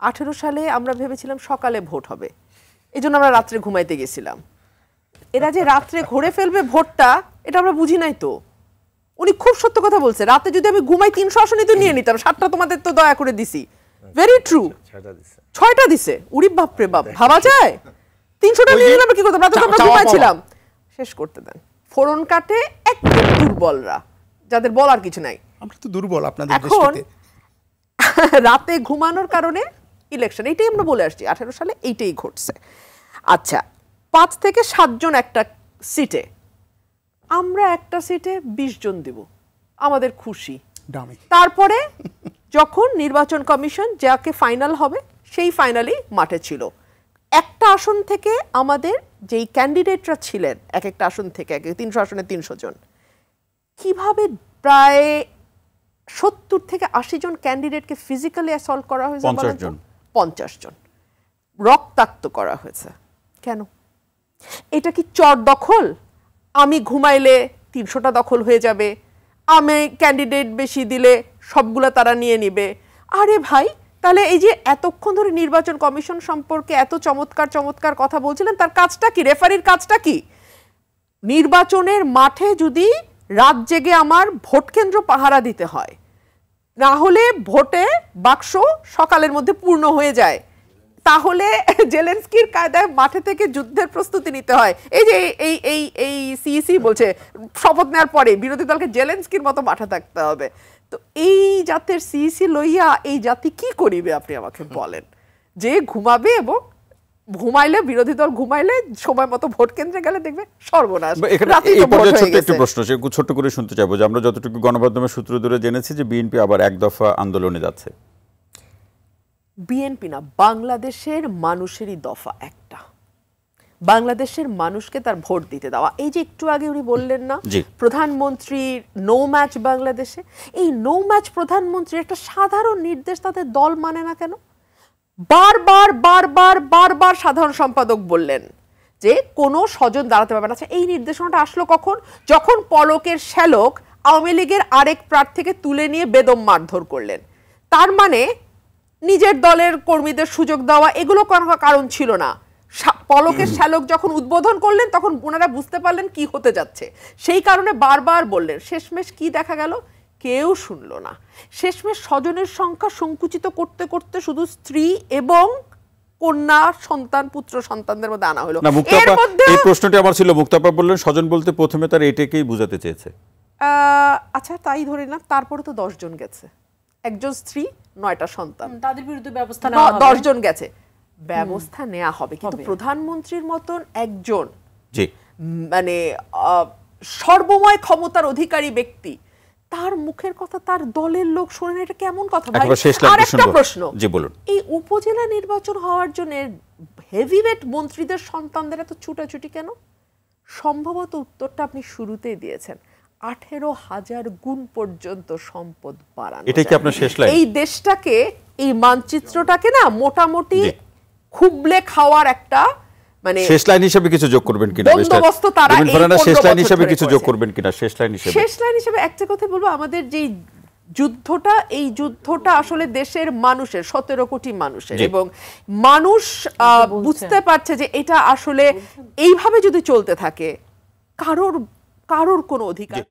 18 সালে আমরা ভেবেছিলাম সকালে ভোট হবে, এই জন্য আমরা রাত্রে ঘুমাইতে গেছিলাম। এরা যে রাত্রে ঘুরে ফেলবে ভোটটা, এটা আমরা বুঝি নাই তো। উনি খুব সত্য কথা বলছে, রাতে যদি আমি ঘুমাই 300 আসনই তো নিয়ে নিতাম, 7টা তোমাদের তো দয়া করে দিছি। ভেরি ট্রু, 6টা দিছে। উড়ি বাপরে বাপ, ভাবা যায়? 300টা নিয়ে নিলাম কি করতাম? রাতে তো আমরা ঘুমাইছিলাম। শেষ করতে দেন। ফোরন কাটে একদম দুর্বলরা, যাদের বলার কিছু নাই। আমরা তো দুর্বল আপনাদের এখন রাতে ঘুমানোর কারণে ইলেকশন, এইটাই আমরা বলে আসছি। 18 সালে এইটাই ঘটছে। আচ্ছা, 5 থেকে 7 জন একটা সিটে, আমরা একটা সিটে 20 জন দিব, আমাদের খুশি। তারপরে যখন নির্বাচন কমিশন যাকে ফাইনাল হবে সেই ফাইনালি মাঠে ছিল, একটা আসন থেকে আমাদের যেই ক্যান্ডিডেটরা ছিলেন, এক একটা আসন থেকে 300 আসনে 300 জন, কিভাবে প্রায় 70 থেকে 80 জন ক্যান্ডিডেটকে ফিজিক্যালি অ্যাসল্ট করা হয়েছে? 50 জন রক্তাক্ত করা হয়েছে। কেন? এটা কি চর দখল? আমি ঘুমাইলে 300টা দখল হয়ে যাবে, আমি ক্যান্ডিডেট বেশি দিলে সবগুলো তারা নিয়ে নিবে। আরে ভাই, তাহলে এই যে এতক্ষণ ধরে নির্বাচন কমিশন সম্পর্কে এত চমৎকার চমৎকার কথা বলছিলেন, তার কাজটা কি? রেফারির কাজটা কি? নির্বাচনের মাঠে যদি রাত জেগে আমার ভোট কেন্দ্র পাহারা দিতে হয়, না হলে ভোটে বাক্স সকালের মধ্যে পূর্ণ হয়ে যায়, তাহলে জেলেনস্কির কায়দায় মাঠে থেকে যুদ্ধের প্রস্তুতি নিতে হয়। এই যে এই সিইসি বলছে শপথ নেওয়ার পরে বিরোধী দলকে জেলেনস্কির মতো মাঠে থাকতে হবে। তো এই জাতের সিইসি লইয়া এই জাতি কি করিবে আপনি আমাকে বলেন? যে ঘুমাবে এবং ঘুমাইলে, বিরোধী দল ঘুমাইলে সময় মতো ভোট কেন্দ্রে গেলে দেখবে সর্বনাশ। একটি প্রশ্ন ছোট্ট করে শুনতে চাইবো যে আমরা যতটুকু গণমাধ্যমের সূত্র ধরে জেনেছি যে বিএনপি আবার এক দফা আন্দোলনে যাচ্ছে। বিএনপি না, বাংলাদেশের মানুষেরই দফা একটা, বাংলাদেশের মানুষকে তার ভোট দিতে দেওয়া। এই যে একটু আগে উনি বললেন না প্রধানমন্ত্রীর নো ম্যাচ বাংলাদেশে, এই নো ম্যাচ প্রধানমন্ত্রীর একটা সাধারণ নির্দেশ তাদের দল মানে না কেন? বারবার বারবার বারবার সাধারণ সম্পাদক বললেন যে কোনো স্বজন দাঁড়াতে পারবে না। আচ্ছা, এই নির্দেশনাটা আসলো কখন? যখন পলকের শ্যালক আওয়ামী লীগের আরেক প্রার্থীকে তুলে নিয়ে বেদম মারধর করলেন। তার মানে নিজের দলের কর্মীদের সুযোগ দেওয়া, এগুলো কোনো কারণ ছিল না। পলকের শ্যালক যখন উদ্বোধন করলেন তখন ওনারা বুঝতে পারলেন কি হতে যাচ্ছে, সেই কারণে বারবার বললেন। শেষমেশ কি দেখা গেল? কেউ শুনলো না। শেষমেশ স্বজনের সংখ্যা সংকুচিত করতে করতে শুধু স্ত্রী এবং কন্যা সন্তান, পুত্র সন্তানদের মধ্যে আনা হলো। এই প্রশ্নটি আমার ছিল, মুক্তাপা বললেন স্বজন বলতে প্রথমে তার এটাকেই বুঝাতে চেয়েছে। আচ্ছা, তাই ধরে না, তারপরে তো 10 জন গেছে, একজন স্ত্রী 9টা সন্তান, তাদের বিরুদ্ধে ব্যবস্থা নেওয়া হবে। 10 জন গেছে, ব্যবস্থা নেওয়া হবে। কিন্তু প্রধানমন্ত্রীর মতন একজন মানে সর্বময় ক্ষমতার অধিকারী ব্যক্তি, তার মুখের কথা তার দলের লোক শোনেন, এটা কেমন কথা ভাই? আর একটা প্রশ্ন, এই উপজেলা নির্বাচন হওয়ার জন্য হেভিওয়েট মন্ত্রীদের সন্তানদের এত ছুটাছুটি কেন? সম্ভবত উত্তরটা আপনি শুরুতেই দিয়েছেন, 18,000 গুণ পর্যন্ত সম্পদ বাড়ানো। এটা কি আপনার শেষ লাইন? এই দেশটাকে, এই মানচিত্রটাকে না মোটামুটি খুবলে খাওয়ার একটা মানে শেষ লাইন হিসেবে কিছু যোগ করবেন কিনা? বন্দোবস্ত তারা শেষ লাইন হিসেবে কিছু যোগ করবেন কিনা? শেষ লাইন হিসেবে একটা কথা বলবো, আমাদের যে যুদ্ধটা, এই যুদ্ধটা আসলে দেশের মানুষের, 17 কোটি মানুষের, এবং মানুষ বুঝতে পারছে যে এটা আসলে এইভাবে যদি চলতে থাকে কারোর কোনো অধিকার